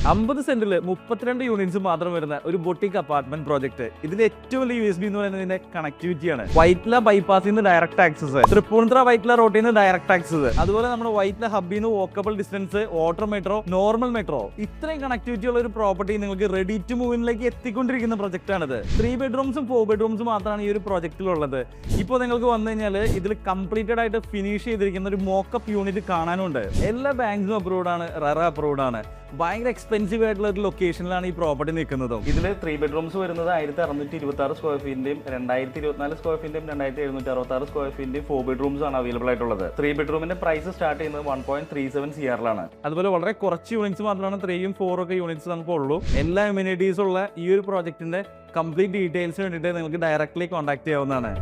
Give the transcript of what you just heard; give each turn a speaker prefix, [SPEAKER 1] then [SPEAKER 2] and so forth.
[SPEAKER 1] 50 സെന്റിൽ 32 യൂണിറ്റ്സ് മാത്രം വരുന്ന ഒരു ബൊട്ടിക് അപ്പാർട്ട്മെന്റ് പ്രോജക്ട്. ഇതിന്റെ ഏറ്റവും വലിയ USB എന്ന് പറയുന്നതിന്റെ കണക്ടിവിറ്റിയാണ്. വൈറ്റ്ല ബൈപ്പാസിൽ നിന്ന് ഡയറക്ട് ആക്സസ്, തൃപ്പൂണിത്തുറ വൈറ്റ്ല റോഡിൽ നിന്ന് ഡയറക്ട് ആക്സസ്, അതുപോലെ നമ്മുടെ വൈറ്റ്ല ഹബ്ബിൽ നിന്ന് walkable distance, water metro, normal metro, ഇത്രയും കണക്ടിവിറ്റി ഉള്ള ഒരു പ്രോപ്പർട്ടി നിങ്ങൾക്ക് റെഡി ടു മൂവിലേക്ക് എത്തിക്കൊണ്ടിരിക്കുന്ന പ്രൊജക്ട് ആണിത്. 3 ബെഡ്റൂംസും 4 ബെഡ്റൂംസും മാത്രമാണ് ഈ ഒരു പ്രോജക്റ്റിലുള്ളത്. ഇപ്പോൾ നിങ്ങൾക്ക് വന്നു കഴിഞ്ഞാൽ ഇതിൽ കംപ്ലീറ്റഡ് ആയിട്ട് ഫിനിഷ് ചെയ്തിരിക്കുന്ന ഒരു മോക്കപ്പ് യൂണിറ്റ് കാണാനുണ്ട്. എല്ലാ ബാങ്ക്സും അപ്രൂവ്ഡ് ആണ്, റെറ അപ്രൂവ്ഡ് ആണ്. ഭയങ്കര എക്സ്പെൻസീവ് ആയിട്ടുള്ള ഒരു ലൊക്കേഷനിലാണ് ഈ പ്രോപ്പർട്ടി നിൽക്കുന്നതും. ഇതിൽ 3 ബെഡ്റൂംസ് വരുന്നത് 1626 സ്ക്വയർ ഫീറ്റിന്റെയും 2024 സ്ക്വയർ ഫീറ്റിന്റെയും 2766 സ്ക്വയർ ഫീറ്റിന്റെയും 4 ബെഡ്റൂംസ് ആണ് അവൈലബിൾ ആയിട്ടുള്ളത്. 3 ബെഡ്റൂമിന്റെ പ്രൈസ് സ്റ്റാർട്ട് ചെയ്യുന്നത് 1.37 CR. അതുപോലെ വളരെ കുറച്ച് യൂണിറ്റ്സ് മാത്രമാണ് 3ഉം 4ഉം ഒക്കെ യൂണിറ്റ്സ് നമുക്ക് ഉള്ളൂ. എല്ലാ അമ്യൂണിറ്റീസും ഉള്ള ഈ ഒരു പ്രോജക്റ്റിന്റെ കംപ്ലീറ്റ് ഡീറ്റെയിൽസിന് വേണ്ടിയിട്ട് നിങ്ങൾക്ക് ഡയറക്റ്റ്ലി കോൺടാക്ട് ചെയ്യാവുന്നതാണ്.